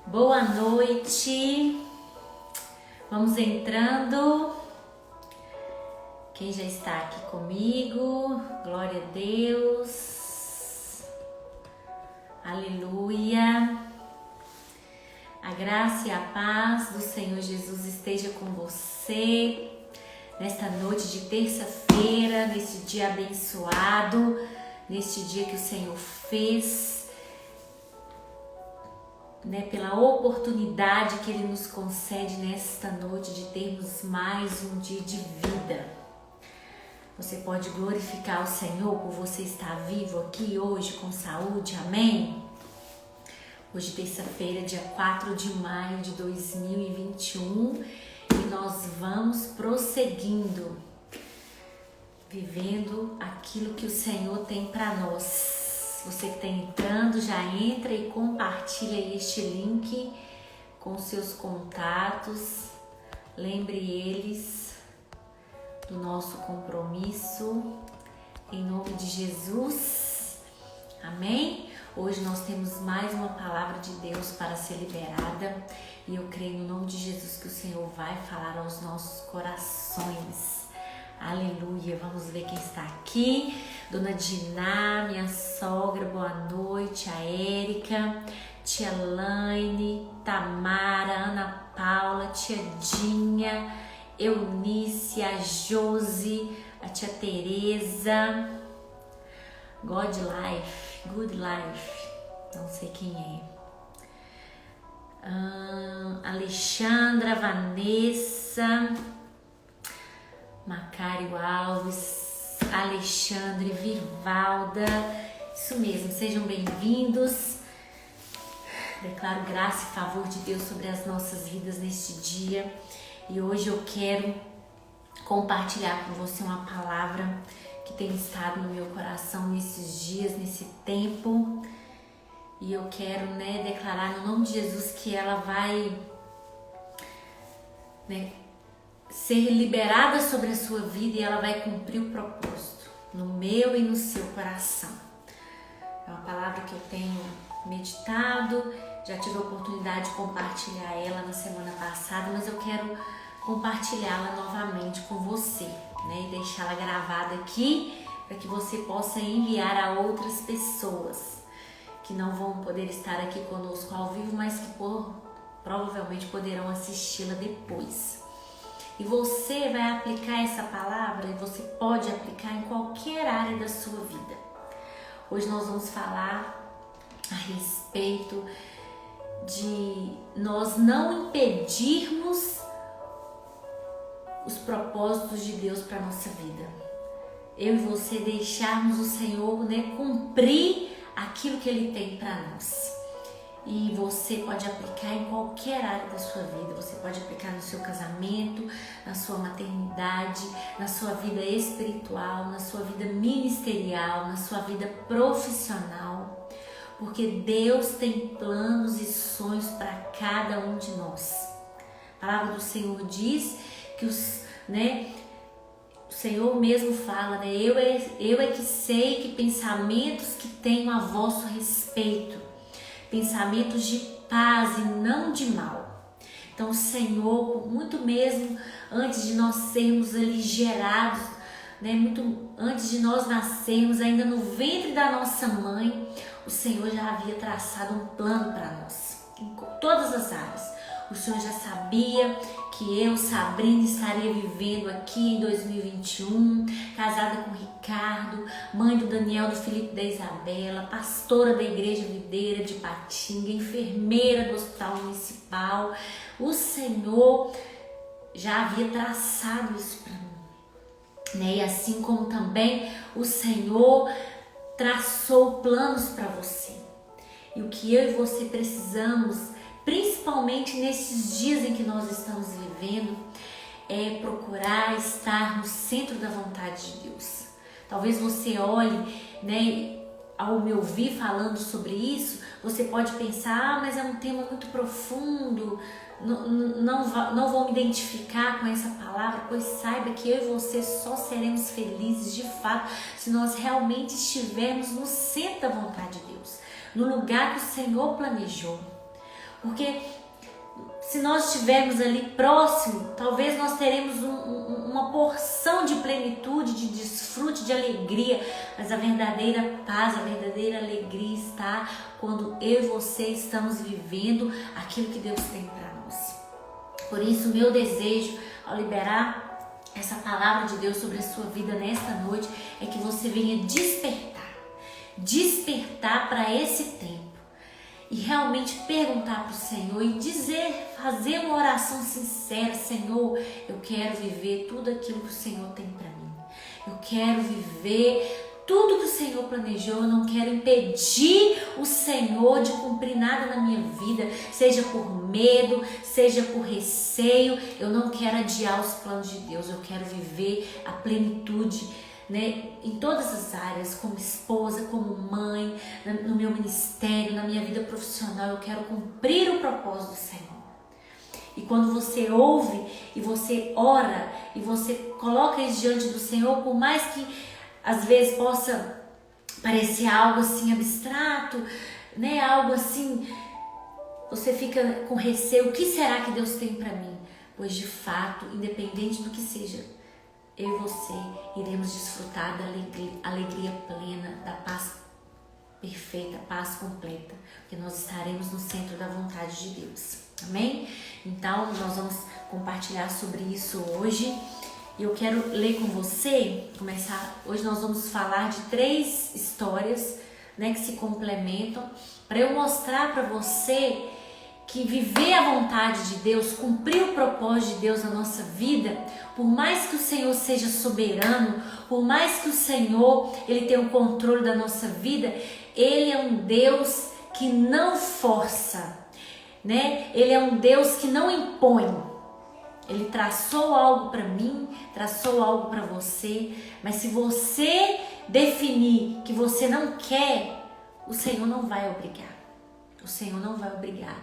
Boa noite, vamos entrando. Quem já está aqui comigo, glória a Deus, aleluia. A graça e a paz do Senhor Jesus esteja com você nesta noite de terça-feira, neste dia abençoado, neste dia que o Senhor fez, pela oportunidade que Ele nos concede nesta noite de termos mais um dia de vida. Você pode glorificar o Senhor por você estar vivo aqui hoje com saúde, amém? Hoje, terça-feira, dia 4 de maio de 2021, e nós vamos prosseguindo, vivendo aquilo que o Senhor tem para nós. Você que está entrando, já entra e compartilha este link com seus contatos. Lembre eles do nosso compromisso, em nome de Jesus, amém? Hoje nós temos mais uma palavra de Deus para ser liberada e eu creio no nome de Jesus que o Senhor vai falar aos nossos corações. Aleluia, vamos ver quem está aqui. Dona Diná, minha sogra, boa noite. A Érica, tia Laine, Tamara, Ana Paula, tia Dinha, Eunice, a Josi, a tia Tereza, Good Life, não sei quem é. Alexandra, Vanessa, Macário Alves, Alexandre, Vivalda, isso mesmo, sejam bem-vindos. Declaro graça e favor de Deus sobre as nossas vidas neste dia e hoje eu quero compartilhar com você uma palavra que tem estado no meu coração nesses dias, nesse tempo, e eu quero declarar no nome de Jesus que ela vai ser liberada sobre a sua vida e ela vai cumprir o propósito no meu e no seu coração. É uma palavra que eu tenho meditado, já tive a oportunidade de compartilhar ela na semana passada, mas eu quero compartilhá-la novamente com você, e deixá-la gravada aqui para que você possa enviar a outras pessoas que não vão poder estar aqui conosco ao vivo, mas que provavelmente poderão assisti-la depois. E você vai aplicar essa palavra e você pode aplicar em qualquer área da sua vida. Hoje nós vamos falar a respeito de nós não impedirmos os propósitos de Deus para a nossa vida. Eu e você deixarmos o Senhor cumprir aquilo que Ele tem para nós. E você pode aplicar em qualquer área da sua vida. Você pode aplicar no seu casamento, na sua maternidade, na sua vida espiritual, na sua vida ministerial, na sua vida profissional. Porque Deus tem planos e sonhos para cada um de nós. A palavra do Senhor diz que o Senhor mesmo fala, eu é que sei que pensamentos que tenho a vosso respeito, pensamentos de paz e não de mal. Então o Senhor, muito mesmo antes de nós sermos ali gerados, muito antes de nós nascermos, ainda no ventre da nossa mãe, o Senhor já havia traçado um plano para nós, em todas as áreas. O Senhor já sabia que eu, Sabrina, estaria vivendo aqui em 2021, casada com o Ricardo, mãe do Daniel, do Felipe e da Isabela, pastora da Igreja Videira de Patinga, enfermeira do Hospital Municipal. O Senhor já havia traçado isso para mim, E assim como também o Senhor traçou planos para você. E o que eu e você precisamos, principalmente nesses dias em que nós estamos vivendo, é procurar estar no centro da vontade de Deus. Talvez você olhe, ao me ouvir falando sobre isso, você pode pensar, mas é um tema muito profundo, não vou me identificar com essa palavra, pois saiba que eu e você só seremos felizes de fato se nós realmente estivermos no centro da vontade de Deus, no lugar que o Senhor planejou. Porque se nós estivermos ali próximo, talvez nós teremos uma porção de plenitude, de desfrute, de alegria. Mas a verdadeira paz, a verdadeira alegria está quando eu e você estamos vivendo aquilo que Deus tem para nós. Por isso, meu desejo ao liberar essa palavra de Deus sobre a sua vida nesta noite é que você venha despertar para esse tempo. E realmente perguntar para o Senhor e fazer uma oração sincera: Senhor, eu quero viver tudo aquilo que o Senhor tem para mim. Eu quero viver tudo que o Senhor planejou. Eu não quero impedir o Senhor de cumprir nada na minha vida, seja por medo, seja por receio. Eu não quero adiar os planos de Deus. Eu quero viver a plenitude, né, em todas as áreas, como esposa, como mãe, no meu ministério, na minha vida profissional. Eu quero cumprir o propósito do Senhor. E quando você ouve e você ora e você coloca isso diante do Senhor, por mais que às vezes possa parecer algo assim abstrato, né, algo assim, você fica com receio: o que será que Deus tem para mim? Pois de fato, independente do que seja, eu e você iremos desfrutar da alegria plena, da paz perfeita, paz completa, porque nós estaremos no centro da vontade de Deus. Amém? Então, nós vamos compartilhar sobre isso hoje. E eu quero ler com você, hoje nós vamos falar de 3 histórias, né, que se complementam, para eu mostrar para você que viver a vontade de Deus, cumprir o propósito de Deus na nossa vida, por mais que o Senhor seja soberano, por mais que o Senhor ele tenha o controle da nossa vida, Ele é um Deus que não força, né? Ele é um Deus que não impõe. Ele traçou algo para mim, traçou algo para você, mas se você definir que você não quer, o Senhor não vai obrigar. O Senhor não vai obrigar.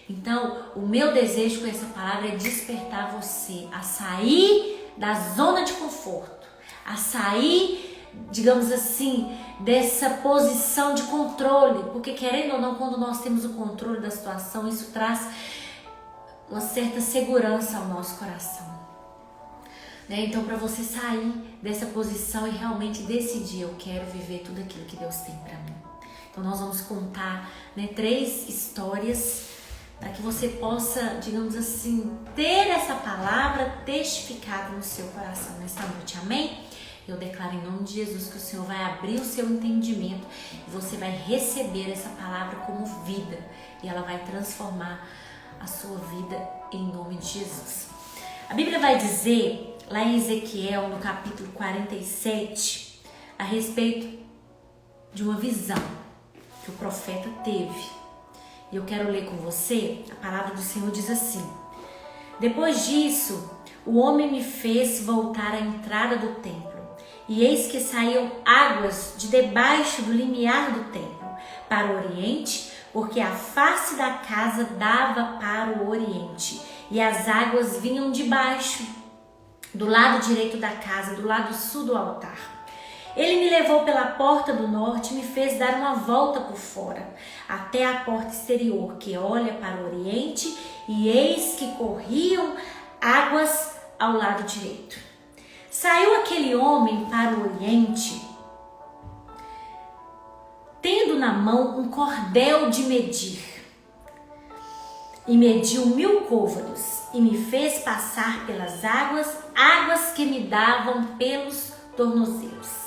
Então, o meu desejo com essa palavra é despertar você a sair da zona de conforto, a sair, digamos assim, dessa posição de controle, porque querendo ou não, quando nós temos o controle da situação, isso traz uma certa segurança ao nosso coração, né? Então, para você sair dessa posição e realmente decidir: eu quero viver tudo aquilo que Deus tem para mim. Então, nós vamos contar, né, 3 histórias para que você possa, digamos assim, ter essa palavra testificada no seu coração nesta noite. Amém? Eu declaro em nome de Jesus que o Senhor vai abrir o seu entendimento e você vai receber essa palavra como vida e ela vai transformar a sua vida em nome de Jesus. A Bíblia vai dizer lá em Ezequiel, no capítulo 47, a respeito de uma visão que o profeta teve. E eu quero ler com você. A palavra do Senhor diz assim: depois disso, o homem me fez voltar à entrada do templo, e eis que saíam águas de debaixo do limiar do templo para o oriente, porque a face da casa dava para o oriente, e as águas vinham de baixo, do lado direito da casa, do lado sul do altar. Ele me levou pela porta do norte e me fez dar uma volta por fora, até a porta exterior, que olha para o oriente, e eis que corriam águas ao lado direito. Saiu aquele homem para o oriente, tendo na mão um cordel de medir, e mediu 1000 côvados, e me fez passar pelas águas que me davam pelos tornozelos.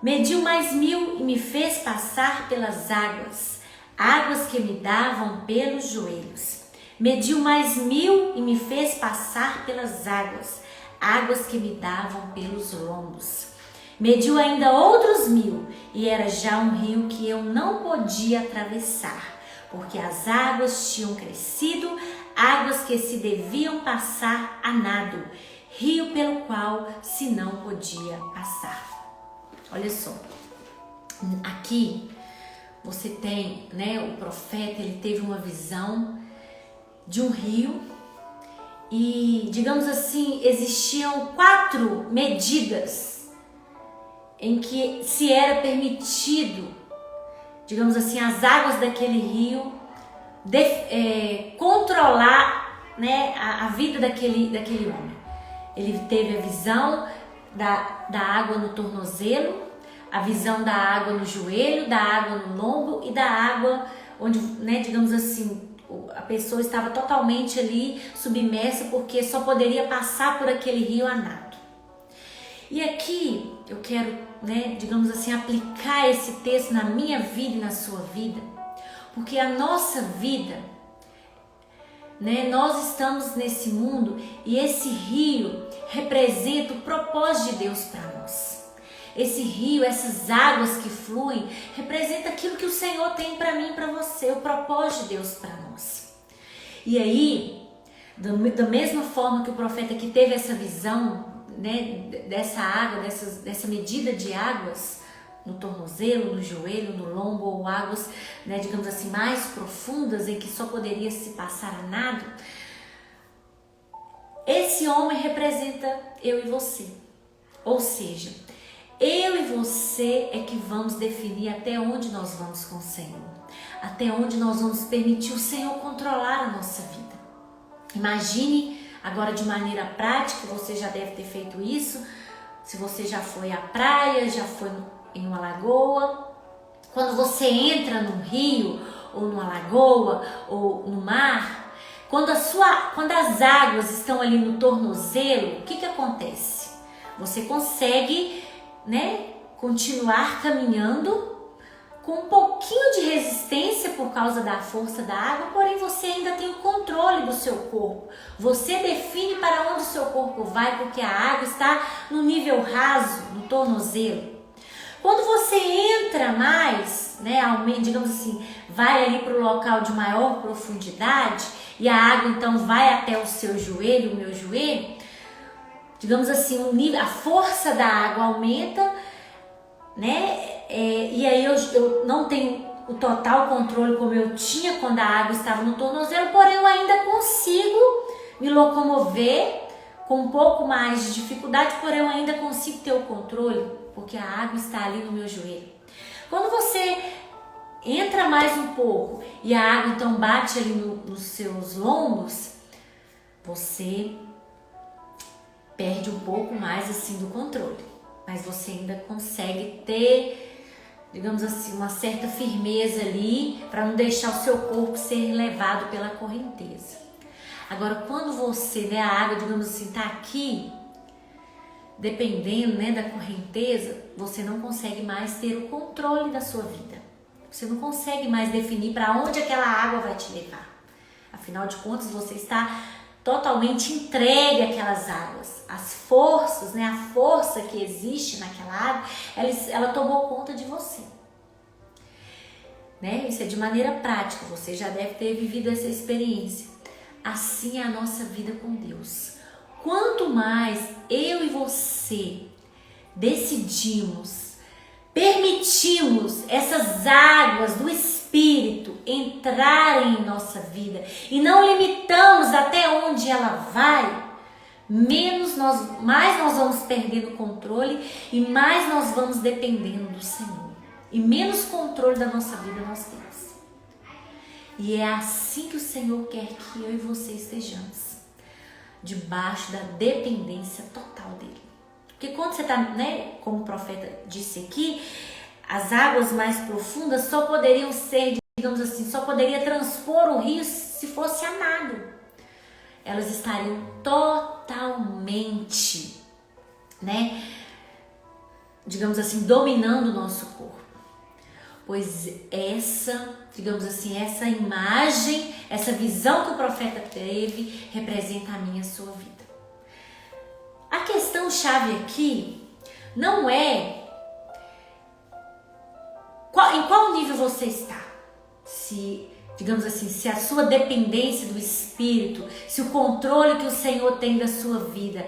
Mediu mais 1000 e me fez passar pelas águas que me davam pelos joelhos. Mediu mais 1000 e me fez passar pelas águas que me davam pelos lombos. Mediu ainda outros 1000 e era já um rio que eu não podia atravessar, porque as águas tinham crescido, águas que se deviam passar a nado, rio pelo qual se não podia passar. Olha só, aqui você tem, né, o profeta, ele teve uma visão de um rio e, digamos assim, existiam 4 medidas em que se era permitido, digamos assim, as águas daquele rio controlar, né, a vida daquele homem. Ele teve a visão da água no tornozelo, a visão da água no joelho, da água no lombo e da água onde, né, digamos assim, a pessoa estava totalmente ali submersa porque só poderia passar por aquele rio a nado. E aqui eu quero, né, digamos assim, aplicar esse texto na minha vida e na sua vida, porque a nossa vida, né, nós estamos nesse mundo e esse rio representa o propósito de Deus para nós. Esse rio, essas águas que fluem, representa aquilo que o Senhor tem para mim e para você, o propósito de Deus para nós. E aí, da mesma forma que o profeta aqui teve essa visão, né, dessa água, dessa medida de águas no tornozelo, no joelho, no lombo, ou águas, né, digamos assim, mais profundas em que só poderia se passar a nado, esse homem representa eu e você. Ou seja, eu e você é que vamos definir até onde nós vamos com o Senhor, até onde nós vamos permitir o Senhor controlar a nossa vida. Imagine agora de maneira prática, você já deve ter feito isso, se você já foi à praia, já foi em uma lagoa. Quando você entra num rio, ou numa lagoa, ou no mar, quando as águas estão ali no tornozelo, o que acontece? Você consegue, né, continuar caminhando com um pouquinho de resistência por causa da força da água, porém você ainda tem o controle do seu corpo. Você define para onde o seu corpo vai, porque a água está no nível raso, no tornozelo. Quando você entra mais, né, digamos assim, vai ali para o local de maior profundidade e a água então vai até o seu joelho, o meu joelho, digamos assim, a força da água aumenta, né? E aí eu não tenho o total controle como eu tinha quando a água estava no tornozelo, porém eu ainda consigo me locomover com um pouco mais de dificuldade, porém eu ainda consigo ter o controle, porque a água está ali no meu joelho. Quando você entra mais um pouco e a água então bate ali nos seus lombos, você perde um pouco mais assim do controle, mas você ainda consegue ter, digamos assim, uma certa firmeza ali para não deixar o seu corpo ser levado pela correnteza. Agora, quando você, né, a água, digamos assim, está aqui, dependendo, né, da correnteza, você não consegue mais ter o controle da sua vida. Você não consegue mais definir para onde aquela água vai te levar. Afinal de contas, você está totalmente entregue àquelas águas. As forças, né, a força que existe naquela água, ela tomou conta de você. Né? Isso é de maneira prática, você já deve ter vivido essa experiência. Assim é a nossa vida com Deus. Quanto mais eu e você decidimos, permitimos essas águas do Espírito entrarem em nossa vida e não limitamos até onde ela vai, mais nós vamos perdendo o controle e mais nós vamos dependendo do Senhor. E menos controle da nossa vida nós temos. E é assim que o Senhor quer que eu e você estejamos, debaixo da dependência total dele. Porque quando você está, né, como o profeta disse aqui, as águas mais profundas só poderiam ser, digamos assim, só poderia transpor o rio se fosse a nado. Elas estariam totalmente, né, digamos assim, dominando o nosso corpo. Pois essa, digamos assim, essa imagem, essa visão que o profeta teve, representa a minha e a sua vida. A questão chave aqui não é em qual nível você está. Se, digamos assim, se a sua dependência do Espírito, se o controle que o Senhor tem da sua vida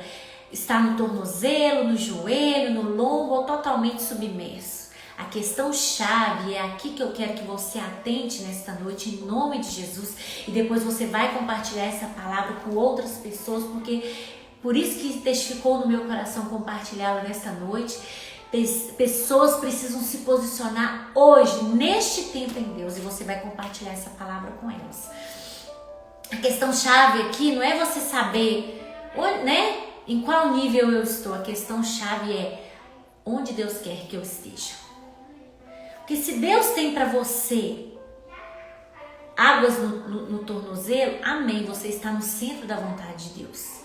está no tornozelo, no joelho, no lombo ou totalmente submerso. A questão chave é aqui que eu quero que você atente nesta noite, em nome de Jesus, e depois você vai compartilhar essa palavra com outras pessoas, porque por isso que testificou no meu coração compartilhá-la nesta noite, Pessoas precisam se posicionar hoje, neste tempo em Deus, e você vai compartilhar essa palavra com elas. A questão chave aqui não é você saber, né, em qual nível eu estou. A questão chave é onde Deus quer que eu esteja. Porque se Deus tem para você águas no tornozelo, amém, você está no centro da vontade de Deus.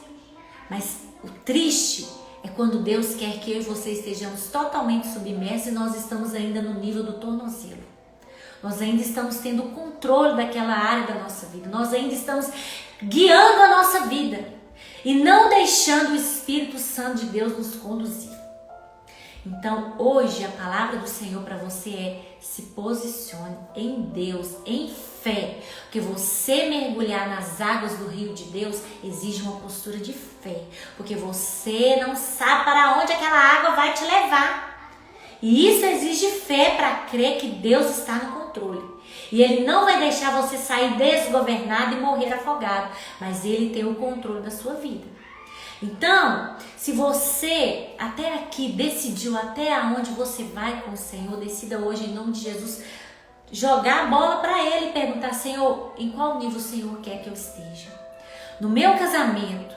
Mas o triste é quando Deus quer que eu e você estejamos totalmente submersos e nós estamos ainda no nível do tornozelo. Nós ainda estamos tendo o controle daquela área da nossa vida. Nós ainda estamos guiando a nossa vida e não deixando o Espírito Santo de Deus nos conduzir. Então, hoje, a palavra do Senhor para você é: se posicione em Deus, em fé. Porque você mergulhar nas águas do rio de Deus exige uma postura de fé. Porque você não sabe para onde aquela água vai te levar. E isso exige fé para crer que Deus está no controle. E Ele não vai deixar você sair desgovernado e morrer afogado. Mas Ele tem o controle da sua vida. Então, se você até aqui decidiu até aonde você vai com o Senhor, decida hoje em nome de Jesus jogar a bola para Ele e perguntar: Senhor, em qual nível o Senhor quer que eu esteja? No meu casamento,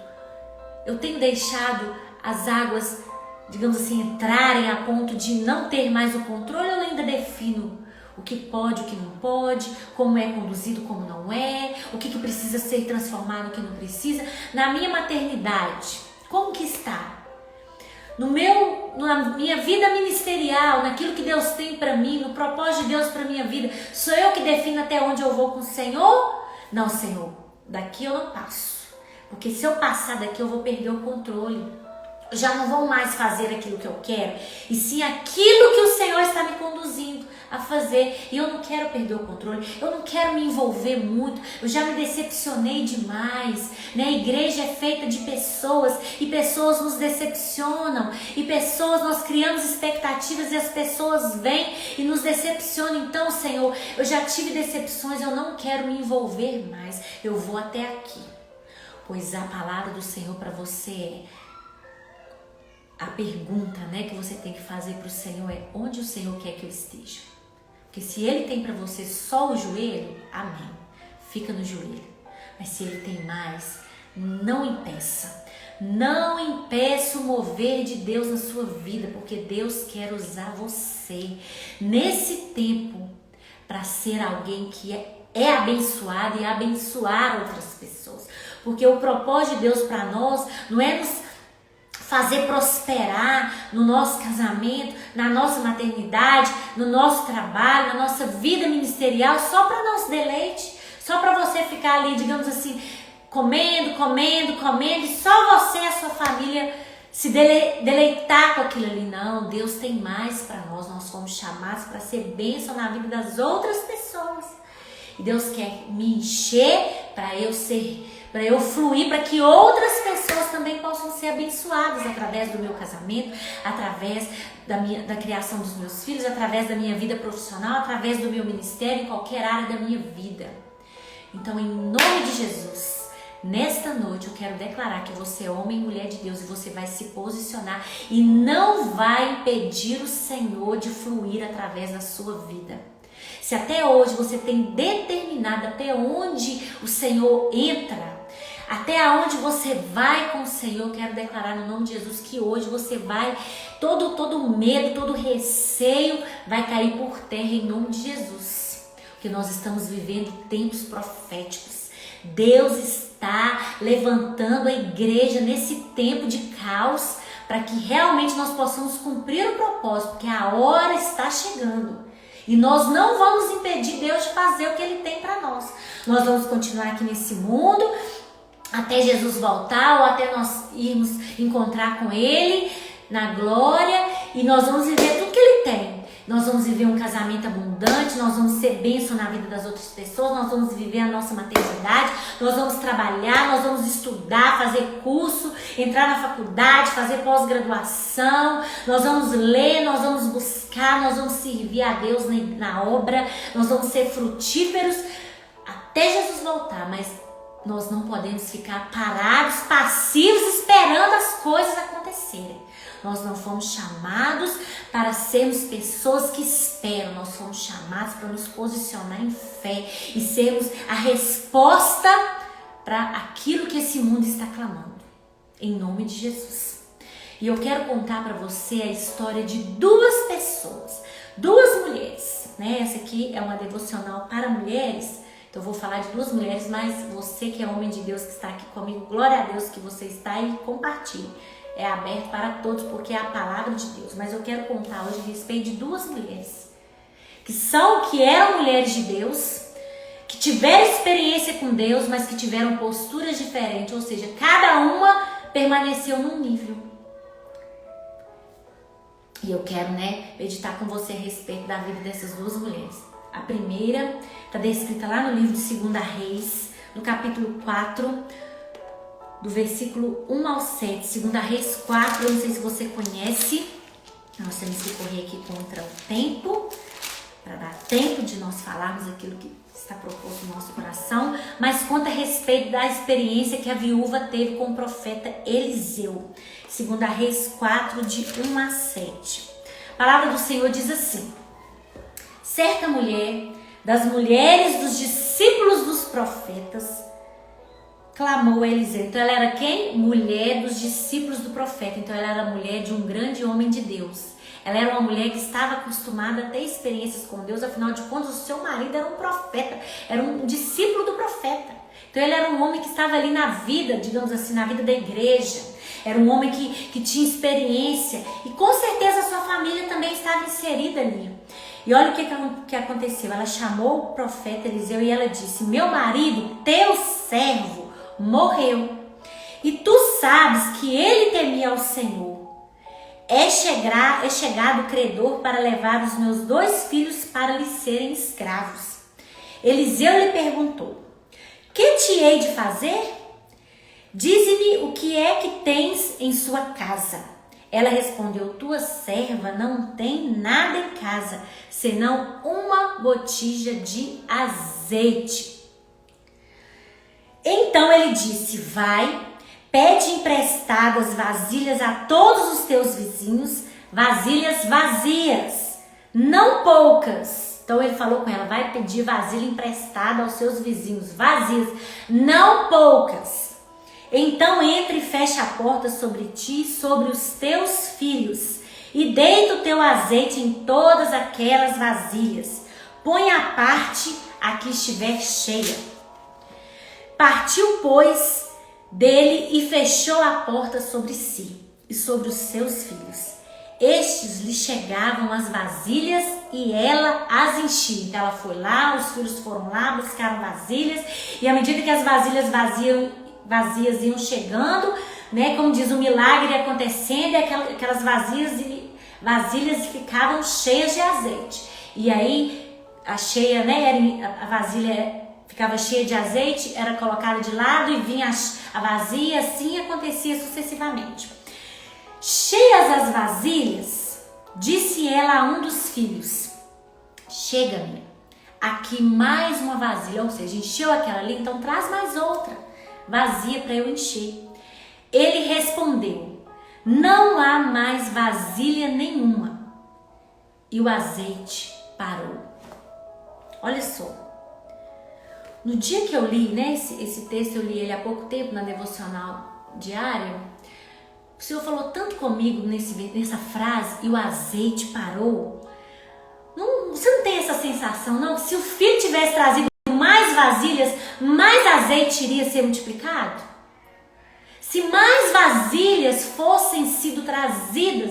eu tenho deixado as águas, digamos assim, entrarem a ponto de não ter mais o controle, ou eu ainda defino o que pode, o que não pode, como é conduzido, como não é, o que precisa ser transformado, o que não precisa. Na minha maternidade, como que está? Na minha vida ministerial, naquilo que Deus tem para mim, no propósito de Deus para minha vida, sou eu que defino até onde eu vou com o Senhor? Não, Senhor, daqui eu não passo. Porque se eu passar daqui, eu vou perder o controle. Eu já não vou mais fazer aquilo que eu quero, e sim aquilo que o Senhor está me conduzindo a fazer. E eu não quero perder o controle, eu não quero me envolver muito, eu já me decepcionei demais, né? A igreja é feita de pessoas, e pessoas nos decepcionam, e pessoas, nós criamos expectativas e as pessoas vêm e nos decepcionam. Então, Senhor, eu já tive decepções, eu não quero me envolver mais, eu vou até aqui. Pois a palavra do Senhor para você é: a pergunta, né, que você tem que fazer para o Senhor é: onde o Senhor quer que eu esteja? Porque se Ele tem para você só o joelho, amém, fica no joelho. Mas se Ele tem mais, não impeça. Não impeça o mover de Deus na sua vida, porque Deus quer usar você nesse tempo para ser alguém que é abençoado e abençoar outras pessoas. Porque o propósito de Deus para nós não é nos fazer prosperar no nosso casamento, na nossa maternidade, no nosso trabalho, na nossa vida ministerial, só para nosso deleite, só para você ficar ali, digamos assim, comendo, e só você e a sua família se deleitar com aquilo ali. Não, Deus tem mais para nós. Nós fomos chamados para ser bênção na vida das outras pessoas. E Deus quer me encher para eu fluir, para que outras pessoas também possam ser abençoadas através do meu casamento, através da criação dos meus filhos, através da minha vida profissional, através do meu ministério, em qualquer área da minha vida. Então, em nome de Jesus, nesta noite eu quero declarar que você é homem e mulher de Deus, e você vai se posicionar e não vai impedir o Senhor de fluir através da sua vida. Se até hoje você tem determinado até onde o Senhor entra, até aonde você vai com o Senhor, eu quero declarar no nome de Jesus que hoje você vai, todo medo, todo receio vai cair por terra em nome de Jesus. Porque nós estamos vivendo tempos proféticos. Deus está levantando a igreja nesse tempo de caos para que realmente nós possamos cumprir o propósito, porque a hora está chegando. E nós não vamos impedir Deus de fazer o que Ele tem para nós. Nós vamos continuar aqui nesse mundo até Jesus voltar, ou até nós irmos encontrar com Ele na glória, e nós vamos viver tudo que Ele tem. Nós vamos viver um casamento abundante, nós vamos ser bênção na vida das outras pessoas, nós vamos viver a nossa maternidade, nós vamos trabalhar, nós vamos estudar, fazer curso, entrar na faculdade, fazer pós-graduação, nós vamos ler, nós vamos buscar, nós vamos servir a Deus na obra, nós vamos ser frutíferos até Jesus voltar, mas nós não podemos ficar parados, passivos, esperando as coisas acontecerem. Nós não fomos chamados para sermos pessoas que esperam. Nós fomos chamados para nos posicionar em fé e sermos a resposta para aquilo que esse mundo está clamando. Em nome de Jesus. E eu quero contar para você a história de duas pessoas, duas mulheres, né? Essa aqui é uma devocional para mulheres. Então eu vou falar de duas mulheres, mas você que é homem de Deus que está aqui comigo, glória a Deus que você está e compartilhe. É aberto para todos porque é a palavra de Deus. Mas eu quero contar hoje a respeito de duas mulheres que eram mulheres de Deus, que tiveram experiência com Deus, mas que tiveram posturas diferentes, ou seja, cada uma permaneceu num nível. E eu quero, meditar com você a respeito da vida dessas duas mulheres. A primeira está descrita lá no livro de 2 Reis, no capítulo 4, do versículo 1 ao 7. 2 Reis 4, eu não sei se você conhece. Nós temos que correr aqui contra o tempo, para dar tempo de nós falarmos aquilo que está proposto no nosso coração, mas conta a respeito da experiência que a viúva teve com o profeta Eliseu. 2 Reis 4, de 1 a 7. A palavra do Senhor diz assim: certa mulher, das mulheres dos discípulos dos profetas, clamou a Eliseu. Então ela era quem? Mulher dos discípulos do profeta. Então ela era mulher de um grande homem de Deus. Ela era uma mulher que estava acostumada a ter experiências com Deus, afinal de contas o seu marido era um profeta, era um discípulo do profeta. Então ele era um homem que estava ali na vida, digamos assim, na vida da igreja. Era um homem que tinha experiência e com certeza a sua família também estava inserida ali. E olha o que aconteceu. Ela chamou o profeta Eliseu e ela disse: meu marido, teu servo, morreu. E tu sabes que ele temia ao Senhor. É chegado o credor para levar os meus 2 filhos para lhe serem escravos. Eliseu lhe perguntou: que te hei de fazer? Dize-me o que é que tens em sua casa. Ela respondeu: tua serva não tem nada em casa, senão uma botija de azeite. Então ele disse: vai, pede emprestadas vasilhas a todos os teus vizinhos, vasilhas vazias, não poucas. Então ele falou com ela: vai pedir vasilha emprestada aos seus vizinhos, vazias, não poucas. Então entra e fecha a porta sobre ti e sobre os teus filhos, e deita o teu azeite em todas aquelas vasilhas. Põe à parte a que estiver cheia. Partiu, pois, dele e fechou a porta sobre si e sobre os seus filhos. Estes lhe chegavam as vasilhas e ela as enchia. Então ela foi lá, os filhos foram lá, buscaram vasilhas, e à medida que as vasilhas vazias iam chegando, como diz, o milagre ia acontecendo, e aquelas vasilhas ficavam cheias de azeite. E aí a vasilha ficava cheia de azeite, era colocada de lado e vinha a vazia, assim acontecia sucessivamente. Cheias as vasilhas, disse ela a um dos filhos: chega-me aqui mais uma vasilha. Ou seja, encheu aquela ali, então traz mais outra vazia para eu encher. Ele respondeu: não há mais vasilha nenhuma. E o azeite parou. Olha só. No dia que eu li, esse texto, eu li ele há pouco tempo na devocional diária, o Senhor falou tanto comigo nessa frase: e o azeite parou. Você não tem essa sensação, não? Que se o filho tivesse trazido mais vasilhas, mais azeite iria ser multiplicado? Se mais vasilhas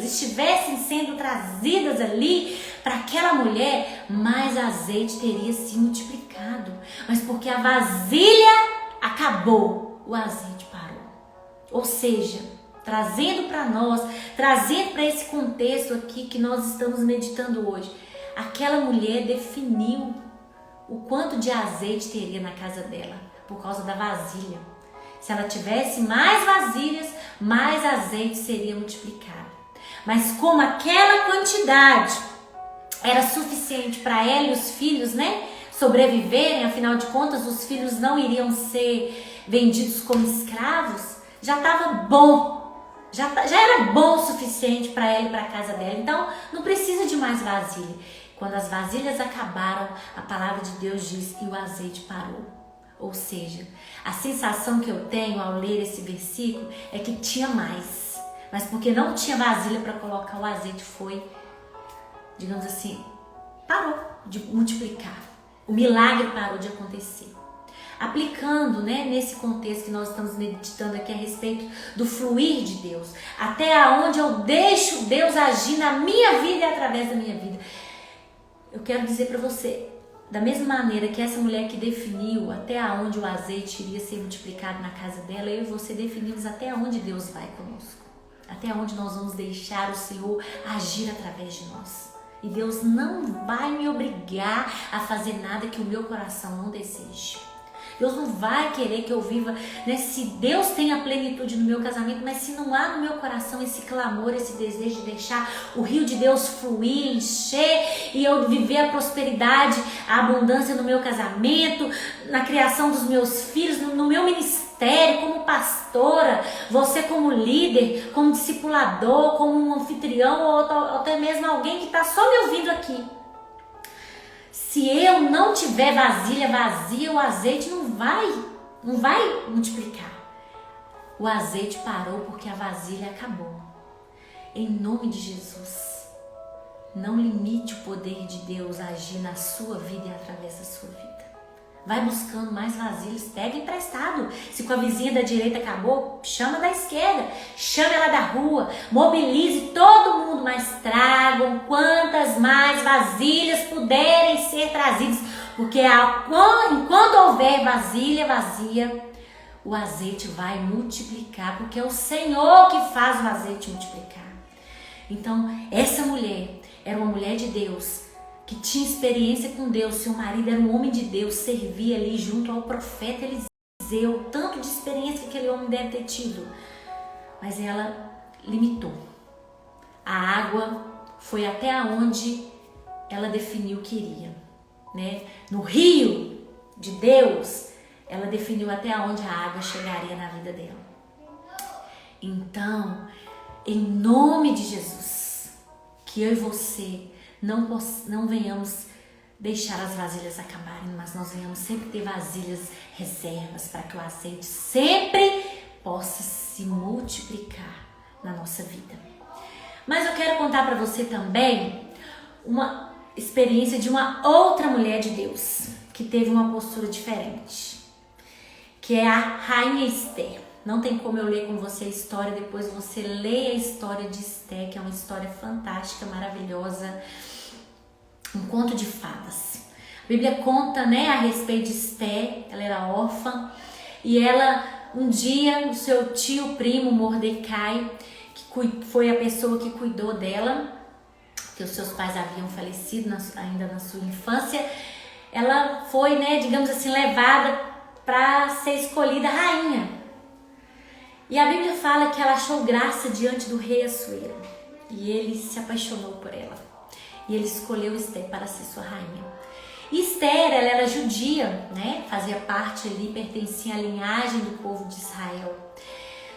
estivessem sendo trazidas ali para aquela mulher, mais azeite teria se multiplicado. Mas porque a vasilha acabou, o azeite parou. Ou seja, trazendo para nós, trazendo para esse contexto aqui que nós estamos meditando hoje, aquela mulher definiu o quanto de azeite teria na casa dela por causa da vasilha. Se ela tivesse mais vasilhas, mais azeite seria multiplicado. Mas como aquela quantidade era suficiente para ela e os filhos, sobreviverem, afinal de contas os filhos não iriam ser vendidos como escravos, já estava bom. Já era bom o suficiente para ela e para a casa dela. Então, não precisa de mais vasilha. Quando as vasilhas acabaram, a palavra de Deus diz e o azeite parou. Ou seja, a sensação que eu tenho ao ler esse versículo é que tinha mais. Mas porque não tinha vasilha para colocar, o azeite foi, digamos assim, parou de multiplicar. O milagre parou de acontecer. Aplicando, né, nesse contexto que nós estamos meditando aqui a respeito do fluir de Deus. Até onde eu deixo Deus agir na minha vida e através da minha vida. Eu quero dizer para você, da mesma maneira que essa mulher que definiu até onde o azeite iria ser multiplicado na casa dela, eu e você definimos até onde Deus vai conosco. Até onde nós vamos deixar o Senhor agir através de nós. E Deus não vai me obrigar a fazer nada que o meu coração não deseje. Deus não vai querer que eu viva, né? Se Deus tem a plenitude no meu casamento, mas se não há no meu coração esse clamor, esse desejo de deixar o rio de Deus fluir, encher e eu viver a prosperidade, a abundância no meu casamento, na criação dos meus filhos, no meu ministério, como pastora, você como líder, como discipulador, como um anfitrião ou até mesmo alguém que está só me ouvindo aqui. Se eu não tiver vasilha vazia, o azeite não vai multiplicar. O azeite parou porque a vasilha acabou. Em nome de Jesus, não limite o poder de Deus agir na sua vida e através da sua vida. Vai buscando mais vasilhas, pega emprestado. Se com a vizinha da direita acabou, chama da esquerda, chama ela da rua, mobilize todo mundo, mas tragam quantas mais vasilhas puderem ser trazidas, porque enquanto houver vasilha vazia, o azeite vai multiplicar, porque é o Senhor que faz o azeite multiplicar. Então, essa mulher era uma mulher de Deus, que tinha experiência com Deus. Seu marido era um homem de Deus, servia ali junto ao profeta Eliseu, tanto de experiência que aquele homem deve ter tido. Mas ela limitou. A água foi até onde ela definiu que iria, né? No rio de Deus, ela definiu até onde a água chegaria na vida dela. Então, em nome de Jesus, que eu e você não venhamos deixar as vasilhas acabarem, mas nós venhamos sempre ter vasilhas reservas para que o azeite sempre possa se multiplicar na nossa vida. Mas eu quero contar para você também uma experiência de uma outra mulher de Deus que teve uma postura diferente, que é a Rainha Esther. Não tem como eu ler com você a história, depois você leia a história de Esther, que é uma história fantástica, maravilhosa, um conto de fadas. A Bíblia conta, né, a respeito de Esther. Ela era órfã e ela, um dia, o seu tio primo Mordecai, que foi a pessoa que cuidou dela, que os seus pais haviam falecido ainda na sua infância, ela foi, né, digamos assim, levada para ser escolhida rainha. E a Bíblia fala que ela achou graça diante do rei Assuero e ele se apaixonou por ela. E ele escolheu Esther para ser sua rainha. E Esther, ela era judia, né? Fazia parte ali, pertencia à linhagem do povo de Israel.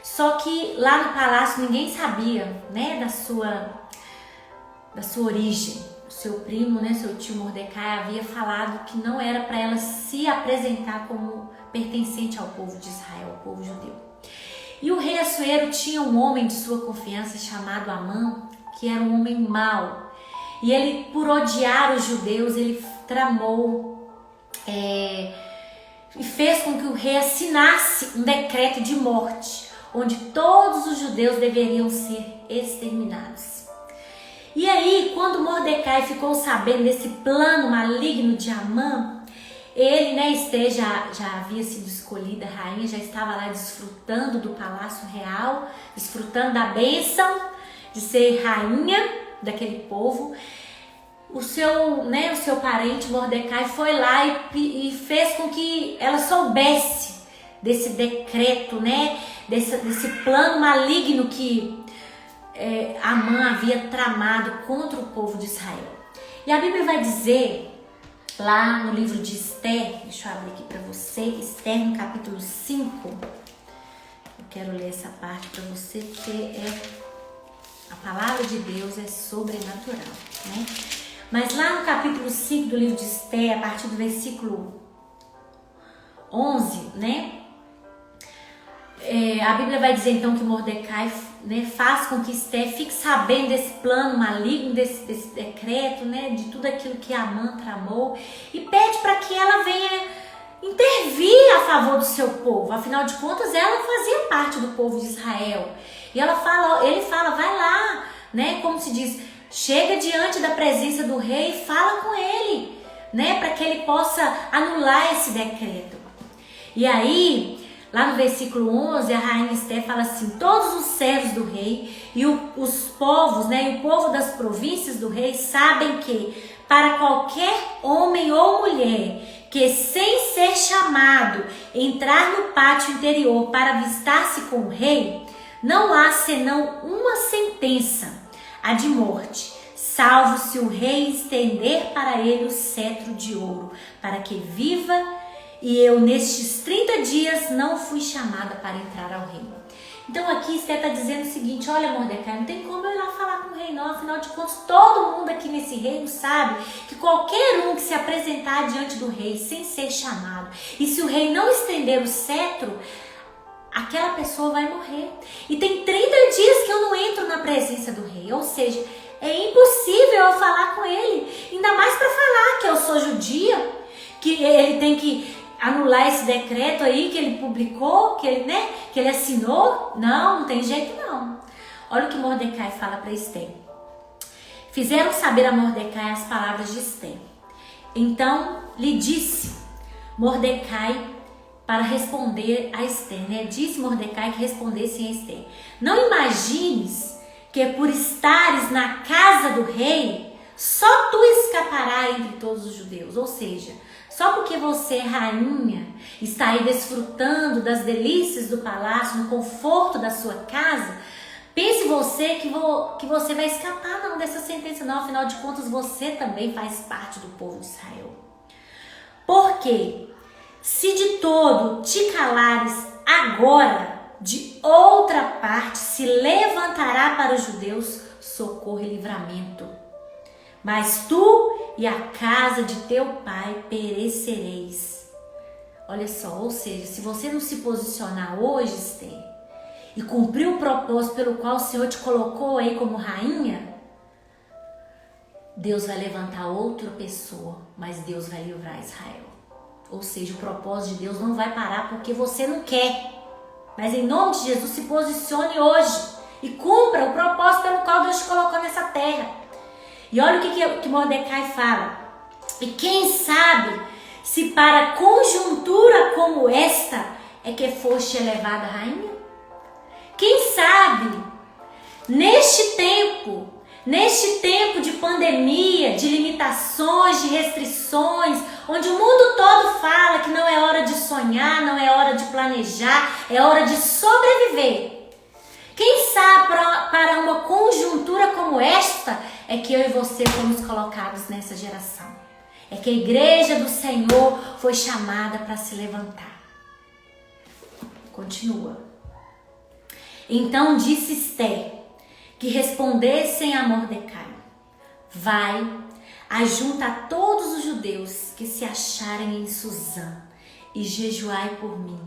Só que lá no palácio ninguém sabia, né, da sua origem. O seu primo, né, seu tio Mordecai, havia falado que não era para ela se apresentar como pertencente ao povo de Israel, ao povo judeu. E o rei Assuero tinha um homem de sua confiança chamado Amã, que era um homem mau. E ele, por odiar os judeus, ele tramou e fez com que o rei assinasse um decreto de morte, onde todos os judeus deveriam ser exterminados. E aí, quando Mordecai ficou sabendo desse plano maligno de Amã, ele, né, Esther já havia sido escolhida rainha, já estava lá desfrutando do palácio real, desfrutando da bênção de ser rainha daquele povo. O seu parente Mordecai foi lá e fez com que ela soubesse desse decreto, né, desse plano maligno que Amã havia tramado contra o povo de Israel. E a Bíblia vai dizer, lá no livro de Esther, deixa eu abrir aqui para você, Esther no capítulo 5, quero ler essa parte para você, porque a palavra de Deus é sobrenatural, né? Mas lá no capítulo 5 do livro de Esther, a partir do versículo 11, né? A Bíblia vai dizer então que Mordecai, né, faz com que Esther fique sabendo desse plano maligno, desse decreto, né, de tudo aquilo que Amã tramou, e pede para que ela venha intervir a favor do seu povo. Afinal de contas, ela fazia parte do povo de Israel. E ele fala, vai lá, né, como se diz, chega diante da presença do rei e fala com ele, né, para que ele possa anular esse decreto. E aí, lá no versículo 11, a rainha Esther fala assim: todos os servos do rei e os povos, né, e o povo das províncias do rei sabem que para qualquer homem ou mulher que sem ser chamado entrar no pátio interior para avistar-se com o rei, não há senão uma sentença, a de morte, salvo se o rei estender para ele o cetro de ouro, para que viva. E eu, nestes 30 dias, não fui chamada para entrar ao reino. Então aqui Esther está dizendo o seguinte: olha, Mordecai, não tem como eu ir lá falar com o rei não. Afinal de contas, todo mundo aqui nesse reino sabe que qualquer um que se apresentar diante do rei sem ser chamado, e se o rei não estender o cetro, aquela pessoa vai morrer. E tem 30 dias que eu não entro na presença do rei. Ou seja, é impossível eu falar com ele. Ainda mais para falar que eu sou judia, que ele tem que anular esse decreto aí que ele publicou, que ele assinou. Não tem jeito não. Olha o que Mordecai fala para Esther. Fizeram saber a Mordecai as palavras de Esther. Então lhe disse Mordecai para responder a Esther, né? Disse Mordecai que respondesse a Esther: não imagines que por estares na casa do rei, só tu escaparás entre todos os judeus. Ou seja, só porque você é rainha, está aí desfrutando das delícias do palácio, no conforto da sua casa, pense você que você vai escapar não dessa sentença não. Afinal de contas, você também faz parte do povo de Israel. Porque se de todo te calares agora, de outra parte se levantará para os judeus socorro e livramento. Mas tu e a casa de teu pai perecereis. Olha só, ou seja, se você não se posicionar hoje, Esther, e cumprir o propósito pelo qual o Senhor te colocou aí como rainha, Deus vai levantar outra pessoa, mas Deus vai livrar Israel. Ou seja, o propósito de Deus não vai parar porque você não quer. Mas em nome de Jesus, se posicione hoje e cumpra o propósito pelo qual Deus te colocou nessa terra. E olha o que Mordecai fala. E quem sabe se para conjuntura como esta é que foste elevada rainha? Quem sabe neste tempo de pandemia, de limitações, de restrições, onde o mundo todo fala que não é hora de sonhar, não é hora de planejar, é hora de sobreviver. Quem sabe para uma conjuntura como esta é que eu e você fomos colocados nessa geração. É que a igreja do Senhor foi chamada para se levantar. Continua. Então disse Esther que respondessem a Mordecai: vai, ajunta a todos os judeus que se acharem em Suzã e jejuai por mim,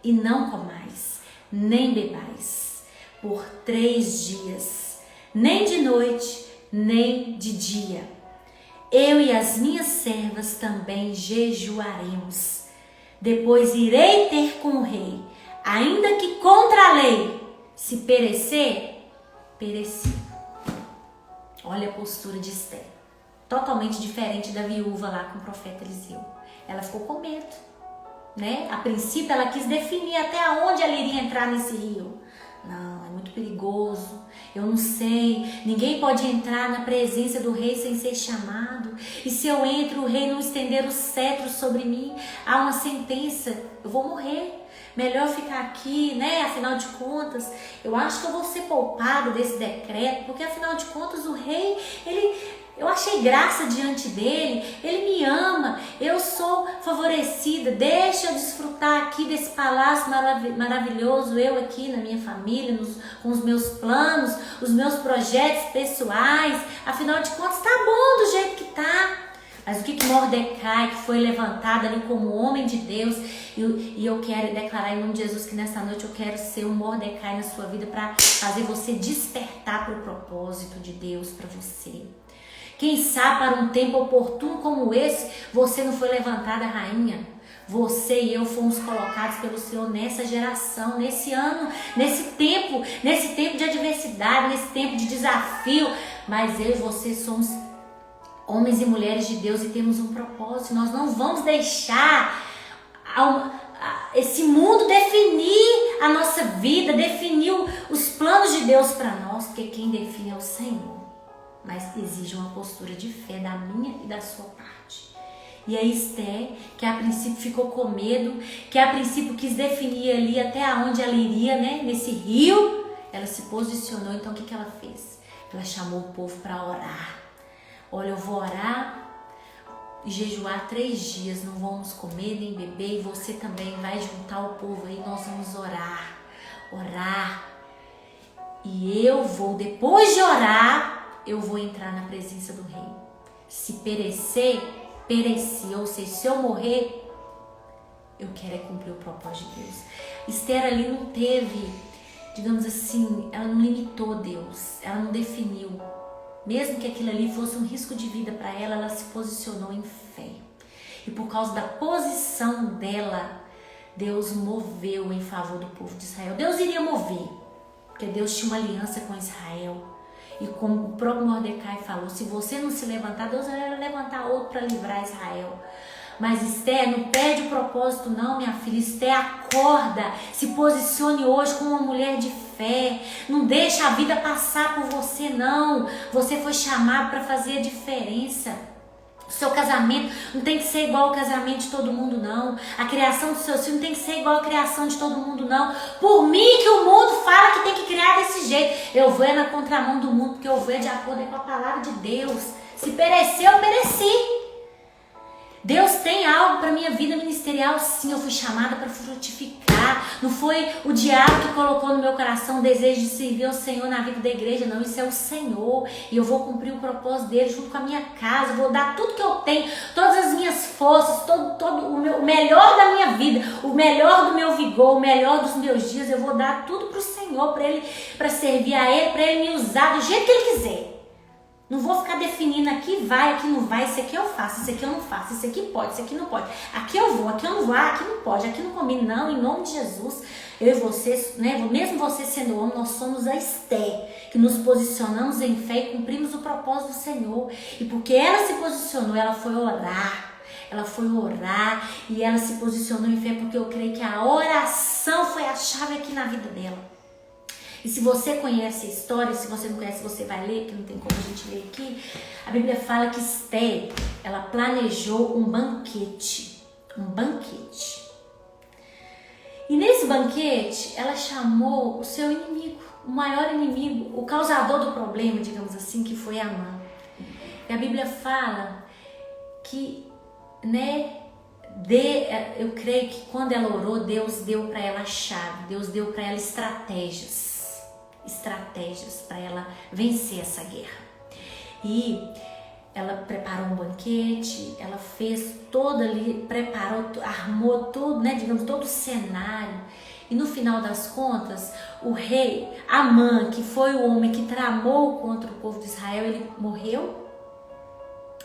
e não comais, nem bebais, por 3 dias, nem de noite, nem de dia. Eu e as minhas servas também jejuaremos. Depois irei ter com o rei, ainda que contra a lei, se perecer, pereci. Olha a postura de Esther, totalmente diferente da viúva lá com o profeta Eliseu. Ela ficou com medo, né? A princípio ela quis definir até onde ela iria entrar nesse rio. Não, é muito perigoso, eu não sei, ninguém pode entrar na presença do rei sem ser chamado, e se eu entro, o rei não estender o cetro sobre mim, há uma sentença, eu vou morrer, melhor ficar aqui, né? Afinal de contas, eu acho que eu vou ser poupada desse decreto, porque afinal de contas o rei, ele Eu achei graça diante dele, ele me ama, eu sou favorecida, deixa eu desfrutar aqui desse palácio maravilhoso, eu aqui na minha família, com os meus planos, os meus projetos pessoais, afinal de contas tá bom do jeito que tá. Mas o que Mordecai, que foi levantado ali como homem de Deus, e eu quero declarar em nome de Jesus que nessa noite eu quero ser um Mordecai na sua vida para fazer você despertar para o propósito de Deus para você. Quem sabe para um tempo oportuno como esse, você não foi levantada rainha. Você e eu fomos colocados pelo Senhor nessa geração, nesse ano, nesse tempo de adversidade, nesse tempo de desafio. Mas eu e você somos homens e mulheres de Deus e temos um propósito. Nós não vamos deixar esse mundo definir a nossa vida, definir os planos de Deus para nós, porque quem define é o Senhor. Mas exige uma postura de fé da minha e da sua parte. E a Esther, que a princípio ficou com medo, que a princípio quis definir ali até onde ela iria, né? Nesse rio, ela se posicionou. Então o que ela fez? Ela chamou o povo para orar. Olha, eu vou orar e jejuar 3 dias, não vamos comer nem beber, e você também vai juntar o povo aí, nós vamos orar. E eu vou, depois de orar, eu vou entrar na presença do rei. Se perecer, pereci. Ou seja, se eu morrer, eu quero é cumprir o propósito de Deus. Esther ali não teve, digamos assim, ela não limitou Deus, ela não definiu. Mesmo que aquilo ali fosse um risco de vida para ela, ela se posicionou em fé. E por causa da posição dela, Deus moveu em favor do povo de Israel. Deus iria mover, porque Deus tinha uma aliança com Israel. E como o próprio Mordecai falou, se você não se levantar, Deus vai levantar outro para livrar Israel. Mas Esther, não perde o propósito não, minha filha. Esther, acorda, se posicione hoje como uma mulher de fé. Não deixa a vida passar por você não. Você foi chamado para fazer a diferença. O seu casamento não tem que ser igual ao casamento de todo mundo não. A criação dos seus filhos não tem que ser igual à criação de todo mundo não. Por mim que o mundo fala que tem que criar desse jeito. Eu vou na contramão do mundo, porque eu vou de acordo com a palavra de Deus. Se perecer, eu pereci. Deus tem algo para minha vida ministerial, sim. Eu fui chamada para frutificar. Não foi o diabo que colocou no meu coração o desejo de servir ao Senhor na vida da igreja, não. Isso é o Senhor. E eu vou cumprir o propósito dele junto com a minha casa. Vou dar tudo que eu tenho, todas as minhas forças, todo o melhor da minha vida, o melhor do meu vigor, o melhor dos meus dias. Eu vou dar tudo para o Senhor, para servir a Ele, para Ele me usar do jeito que Ele quiser. Não vou ficar definindo aqui vai, aqui não vai, isso aqui eu faço, isso aqui eu não faço, isso aqui pode, isso aqui não pode. Aqui eu vou, aqui eu não vou, aqui não pode, aqui não combina. Não, em nome de Jesus, eu e você, né, mesmo você sendo homem, nós somos a Esther, que nos posicionamos em fé e cumprimos o propósito do Senhor. E porque ela se posicionou, ela foi orar. Ela foi orar e ela se posicionou em fé, porque eu creio que a oração foi a chave aqui na vida dela. E se você conhece a história, se você não conhece, você vai ler, que não tem como a gente ler aqui. A Bíblia fala que Esther, ela planejou um banquete. E nesse banquete, ela chamou o seu inimigo, o maior inimigo, o causador do problema, digamos assim, que foi Amã. E a Bíblia fala que, né, eu creio que quando ela orou, Deus deu para ela a chave, Deus deu para ela estratégias para ela vencer essa guerra. E ela preparou um banquete, ela fez todo ali, preparou, armou tudo, né, digamos, todo o cenário. E no final das contas, o rei Amã, que foi o homem que tramou contra o povo de Israel, ele morreu.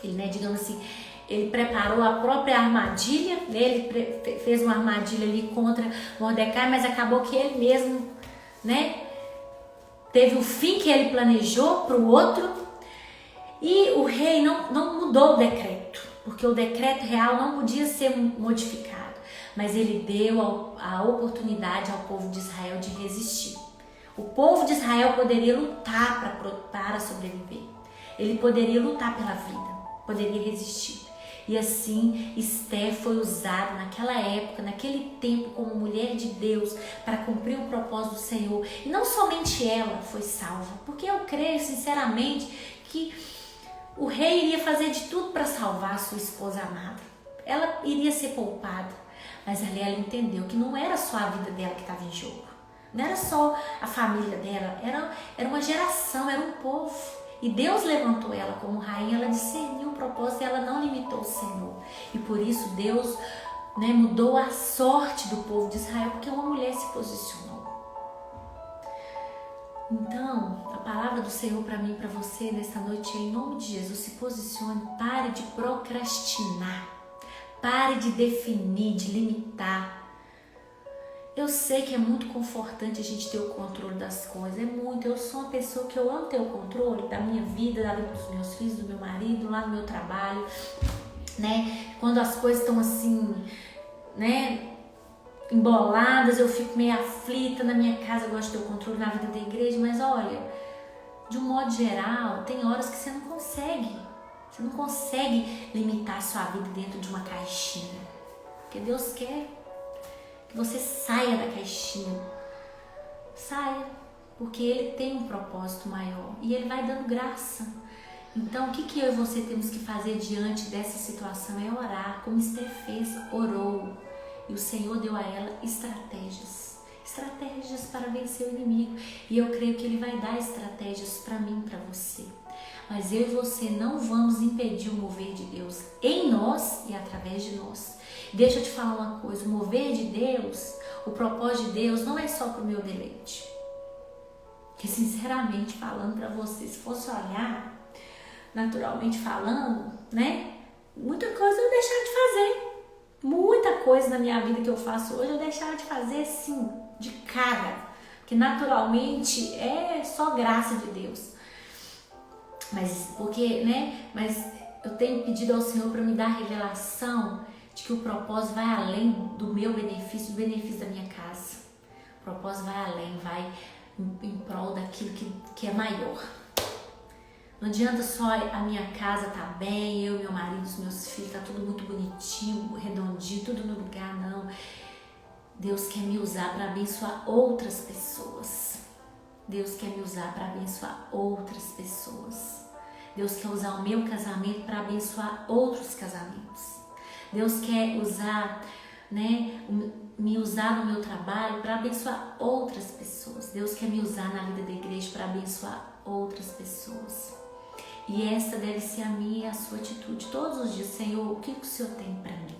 Ele, né, digamos assim, ele preparou a própria armadilha, né, ele fez uma armadilha ali contra Mordecai, mas acabou que ele mesmo, né, teve o fim que ele planejou para o outro. E o rei não mudou o decreto, porque o decreto real não podia ser modificado, mas ele deu a oportunidade ao povo de Israel de resistir. O povo de Israel poderia lutar para sobreviver, ele poderia lutar pela vida, poderia resistir. E assim, Esther foi usada naquela época, naquele tempo, como mulher de Deus para cumprir o propósito do Senhor. E não somente ela foi salva, porque eu creio sinceramente que O rei iria fazer de tudo para salvar a sua esposa amada. Ela iria ser poupada. Mas ali ela entendeu que não era só a vida dela que estava em jogo. Não era só a família dela. Era uma geração, era um povo. E Deus levantou ela como rainha. Ela discerniu o propósito e ela não limitou o Senhor. E por isso Deus, mudou a sorte do povo de Israel, porque uma mulher se posicionou. Então, a palavra do Senhor para mim e para você nesta noite é: em nome de Jesus, se posicione, pare de procrastinar, pare de definir, de limitar. Eu sei que é muito confortante a gente ter o controle das coisas, é muito. Eu sou uma pessoa que eu amo ter o controle da minha vida, da vida dos meus filhos, do meu marido, lá no meu trabalho, Quando as coisas estão assim, emboladas, eu fico meio aflita. Na minha casa eu gosto de ter o controle, na vida da igreja, mas olha, de um modo geral, tem horas que você não consegue. Você não consegue limitar a sua vida dentro de uma caixinha. Porque Deus quer que você saia da caixinha. Saia, porque Ele tem um propósito maior e Ele vai dando graça. Então, o que eu e você temos que fazer diante dessa situação é orar, como Esther fez, orou. E o Senhor deu a ela estratégias para vencer o inimigo. E eu creio que Ele vai dar estratégias para mim, para você. Mas eu e você não vamos impedir o mover de Deus em nós e através de nós. Deixa eu te falar uma coisa: o mover de Deus, o propósito de Deus não é só para o meu deleite. Porque sinceramente falando para você, se fosse olhar, naturalmente falando, muita coisa eu deixar de fazer. Muita coisa na minha vida que eu faço hoje eu deixava de fazer assim, de cara. Porque naturalmente é só graça de Deus. Mas eu tenho pedido ao Senhor para me dar a revelação de que o propósito vai além do meu benefício, do benefício da minha casa. O propósito vai além, vai em prol daquilo que é maior. Não adianta só a minha casa tá bem, eu, meu marido, os meus filhos, tá tudo muito bonitinho, redondinho, tudo no lugar, não. Deus quer me usar para abençoar outras pessoas. Deus quer me usar para abençoar outras pessoas. Deus quer usar o meu casamento para abençoar outros casamentos. Deus quer usar, me usar no meu trabalho para abençoar outras pessoas. Deus quer me usar na vida da igreja para abençoar outras pessoas. E essa deve ser a minha e a sua atitude todos os dias. Senhor, o que o Senhor tem para mim?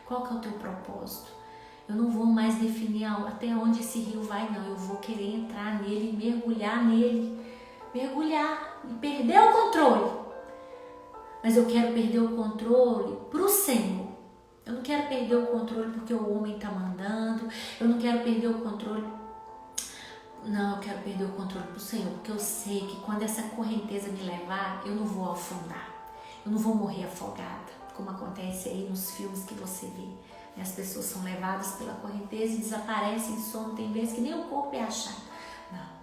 Qual que é o teu propósito? Eu não vou mais definir até onde esse rio vai, não. Eu vou querer entrar nele, mergulhar nele. Mergulhar e perder o controle. Mas eu quero perder o controle para o Senhor. Eu não quero perder o controle porque o homem está mandando. Eu não quero perder o controle. Não, eu quero perder o controle para o Senhor. Porque eu sei que quando essa correnteza me levar, eu não vou afundar. Eu não vou morrer afogada, como acontece aí nos filmes que você vê. As pessoas são levadas pela correnteza e desaparecem em sono. Tem vezes que nem o corpo é achado. Não.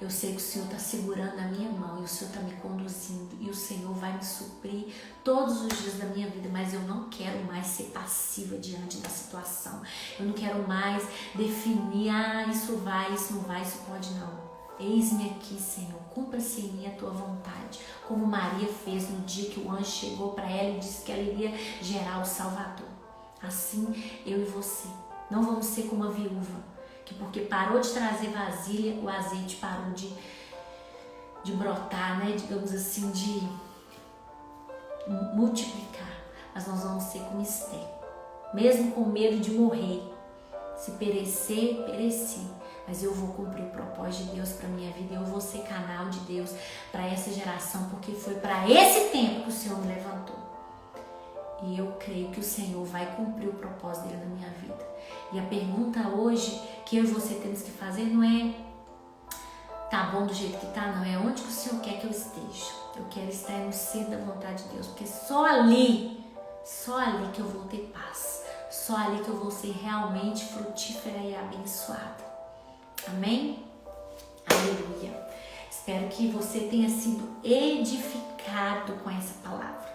Eu sei que o Senhor está segurando a minha mão e o Senhor está me conduzindo e o Senhor vai me suprir todos os dias da minha vida, mas eu não quero mais ser passiva diante da situação. Eu não quero mais definir, isso vai, isso não vai, isso pode não. Eis-me aqui, Senhor, cumpra-se em mim a tua vontade, como Maria fez no dia que o anjo chegou para ela e disse que ela iria gerar o Salvador. Assim, eu e você não vamos ser como a viúva, que porque parou de trazer vasilha, o azeite parou de brotar, digamos assim, de multiplicar. Mas nós vamos ser como Esther, mesmo com medo de morrer. Se perecer, pereci. Mas eu vou cumprir o propósito de Deus para minha vida. Eu vou ser canal de Deus para essa geração, porque foi para esse tempo que o Senhor me levantou. E eu creio que o Senhor vai cumprir o propósito dele na minha vida. E a pergunta hoje que eu e você temos que fazer não é tá bom do jeito que tá, não. É onde que o Senhor quer que eu esteja. Eu quero estar no centro da vontade de Deus, porque só ali que eu vou ter paz. Só ali que eu vou ser realmente frutífera e abençoada. Amém? Aleluia. Espero que você tenha sido edificado com essa palavra.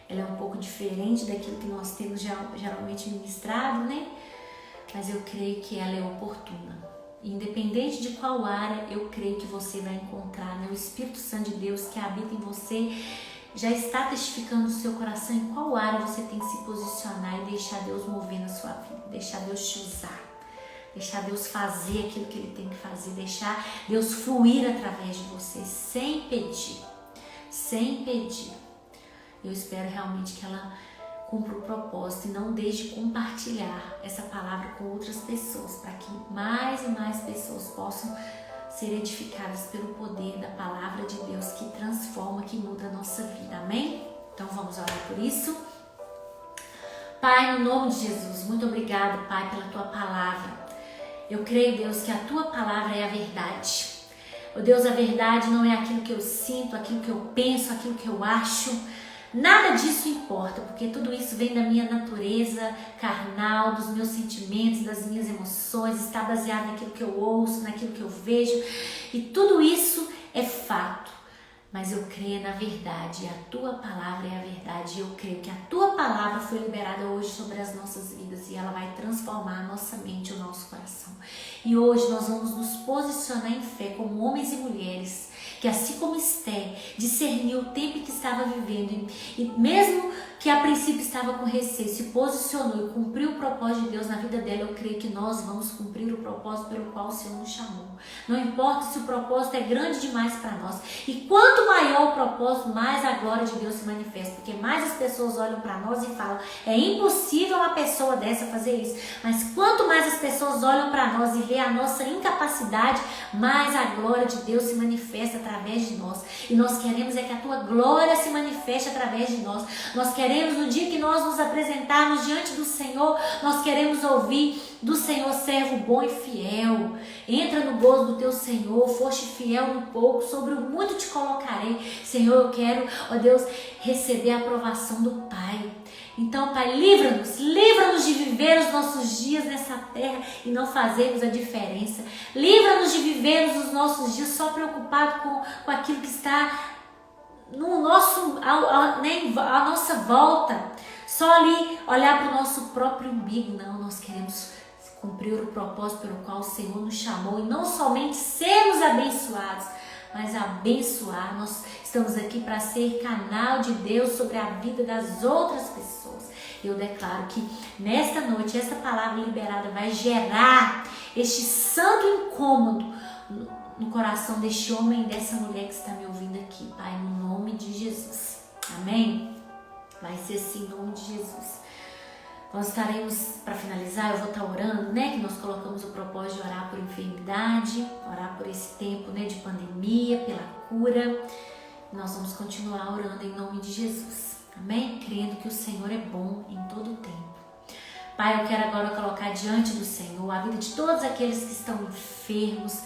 Ela é um pouco diferente daquilo que nós temos geralmente ministrado, Mas eu creio que ela é oportuna. Independente de qual área, eu creio que você vai encontrar o Espírito Santo de Deus que habita em você já está testificando no seu coração em qual área você tem que se posicionar e deixar Deus mover na sua vida, deixar Deus te usar, deixar Deus fazer aquilo que Ele tem que fazer, deixar Deus fluir através de você, sem pedir, sem pedir. Eu espero realmente que ela cumpra o propósito e não deixe de compartilhar essa palavra com outras pessoas, para que mais e mais pessoas possam ser edificadas pelo poder da palavra de Deus que transforma, que muda a nossa vida. Amém? Então vamos orar por isso. Pai, no nome de Jesus, muito obrigada, Pai, pela Tua palavra. Eu creio, Deus, que a Tua palavra é a verdade. Oh Deus, a verdade não é aquilo que eu sinto, aquilo que eu penso, aquilo que eu acho. Nada disso importa, porque tudo isso vem da minha natureza carnal, dos meus sentimentos, das minhas emoções, está baseado naquilo que eu ouço, naquilo que eu vejo, e tudo isso é fato. Mas eu creio na verdade, e a Tua palavra é a verdade, e eu creio que a Tua palavra foi liberada hoje sobre as nossas vidas, e ela vai transformar a nossa mente e o nosso coração. E hoje nós vamos nos posicionar em fé como homens e mulheres, que assim como Esther discerniu o tempo que estava vivendo e mesmo que a princípio estava com receio, se posicionou e cumpriu o propósito de Deus na vida dela, eu creio que nós vamos cumprir o propósito pelo qual o Senhor nos chamou. Não importa se o propósito é grande demais para nós. E quanto maior o propósito, mais a glória de Deus se manifesta. Porque mais as pessoas olham para nós e falam, é impossível uma pessoa dessa fazer isso. Mas quanto mais as pessoas olham para nós e vê a nossa incapacidade, mais a glória de Deus se manifesta através de nós. E nós queremos é que a Tua glória se manifeste através de nós. Nós queremos, no dia que nós nos apresentarmos diante do Senhor, nós queremos ouvir do Senhor, servo bom e fiel. Entra no gozo do Teu Senhor, foste fiel no pouco, sobre o muito te colocarei. Senhor, eu quero, ó Deus, receber a aprovação do Pai. Então, Pai, livra-nos de viver os nossos dias nessa terra e não fazermos a diferença. Livra-nos de vivermos os nossos dias só preocupados com aquilo que está no nosso, à nossa volta. Só ali olhar para o nosso próprio umbigo. Não, nós queremos cumprir o propósito pelo qual o Senhor nos chamou e não somente sermos abençoados, mas abençoar. Nós estamos aqui para ser canal de Deus sobre a vida das outras pessoas. Eu declaro que nesta noite, esta palavra liberada vai gerar este santo incômodo no coração deste homem e dessa mulher que está me ouvindo aqui, Pai, no nome de Jesus. Amém? Vai ser assim, em nome de Jesus. Nós estaremos, para finalizar, eu vou estar orando, que nós colocamos o propósito de orar por enfermidade, orar por esse tempo, de pandemia, pela cura. E nós vamos continuar orando em nome de Jesus, amém? Crendo que o Senhor é bom em todo o tempo. Pai, eu quero agora colocar diante do Senhor a vida de todos aqueles que estão enfermos.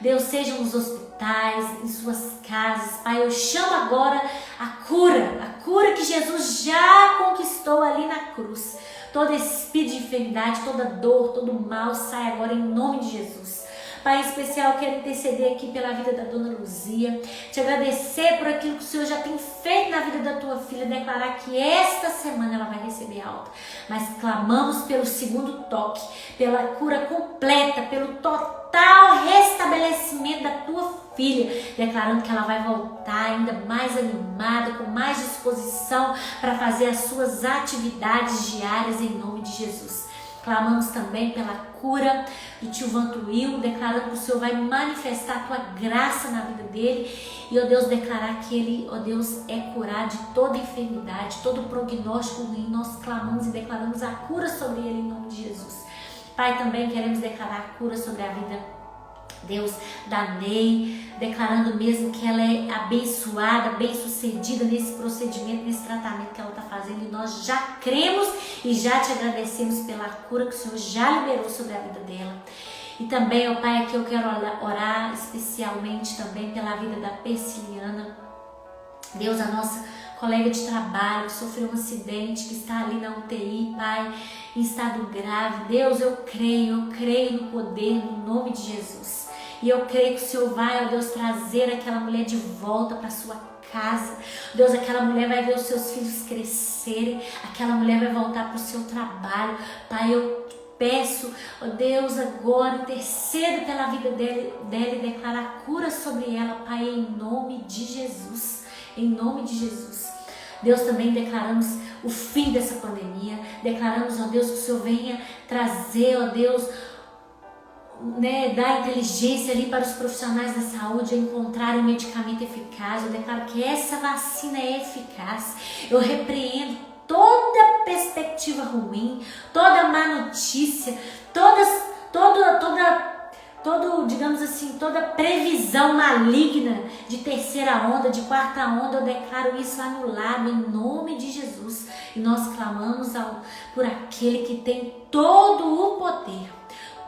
Deus, sejam nos hospitais, em suas casas. Pai, eu chamo agora a cura que Jesus já conquistou ali na cruz. Todo espírito de enfermidade, toda dor, todo mal sai agora em nome de Jesus. Pai, em especial, eu quero interceder aqui pela vida da Dona Luzia, te agradecer por aquilo que o Senhor já tem feito na vida da tua filha, declarar que esta semana ela vai receber alta. Mas clamamos pelo segundo toque, pela cura completa, pelo total restabelecimento da tua filha, declarando que ela vai voltar ainda mais animada, com mais disposição para fazer as suas atividades diárias em nome de Jesus. Clamamos também pela cura do tio Vantuil, declarando que o Senhor vai manifestar a tua graça na vida dele e, ó Deus, declarar que ele, ó Deus, é curado de toda enfermidade, todo prognóstico ruim. Nós clamamos e declaramos a cura sobre ele em nome de Jesus. Pai, também queremos declarar a cura sobre a vida, Deus, da Ney, declarando mesmo que ela é abençoada, bem-sucedida nesse procedimento, nesse tratamento que ela está fazendo, e nós já cremos e já te agradecemos pela cura que o Senhor já liberou sobre a vida dela. E também, ó Pai, aqui eu quero orar especialmente também pela vida da Persiliana, Deus, a nossa colega de trabalho que sofreu um acidente, que está ali na UTI, Pai, em estado grave. Deus, eu creio no poder, no nome de Jesus. E eu creio que o Senhor vai, ó Deus, trazer aquela mulher de volta para sua casa. Deus, aquela mulher vai ver os seus filhos crescerem, aquela mulher vai voltar para o seu trabalho. Pai, eu peço, ó Deus, agora interceda pela vida dela e declara a cura sobre ela, Pai, em nome de Jesus. Em nome de Jesus. Deus, também declaramos o fim dessa pandemia, declaramos, ó Deus, que o Senhor venha trazer, ó Deus, dar inteligência ali para os profissionais da saúde a encontrarem um medicamento eficaz. Eu declaro que essa vacina é eficaz. Eu repreendo toda perspectiva ruim, toda má notícia, digamos assim, toda previsão maligna de terceira onda, de quarta onda. Eu declaro isso anulado em nome de Jesus. E nós clamamos por aquele que tem todo o poder.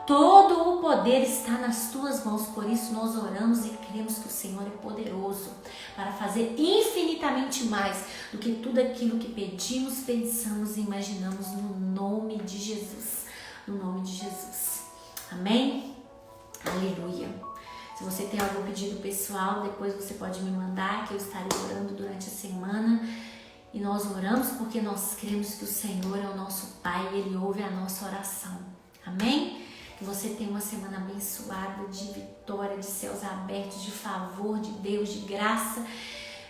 Todo o poder está nas tuas mãos, por isso nós oramos e cremos que o Senhor é poderoso para fazer infinitamente mais do que tudo aquilo que pedimos, pensamos e imaginamos, no nome de Jesus. No nome de Jesus. Amém? Aleluia. Se você tem algum pedido pessoal, depois você pode me mandar, que eu estarei orando durante a semana. E nós oramos porque nós cremos que o Senhor é o nosso Pai e Ele ouve a nossa oração. Amém? Que você tenha uma semana abençoada, de vitória, de céus abertos, de favor de Deus, de graça.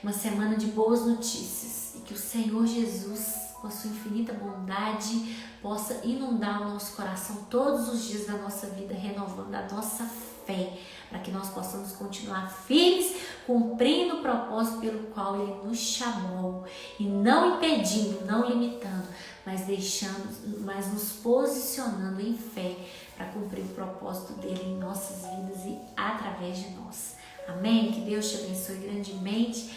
Uma semana de boas notícias. E que o Senhor Jesus, com a sua infinita bondade, possa inundar o nosso coração todos os dias da nossa vida, renovando a nossa fé, para que nós possamos continuar firmes, cumprindo o propósito pelo qual Ele nos chamou, e não impedindo, não limitando, mas nos posicionando em fé para cumprir o propósito dele em nossas vidas e através de nós. Amém? Que Deus te abençoe grandemente.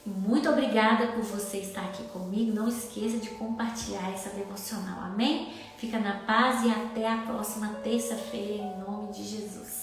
E muito obrigada por você estar aqui comigo. Não esqueça de compartilhar essa devocional. Amém? Fica na paz e até a próxima terça-feira, em nome de Jesus.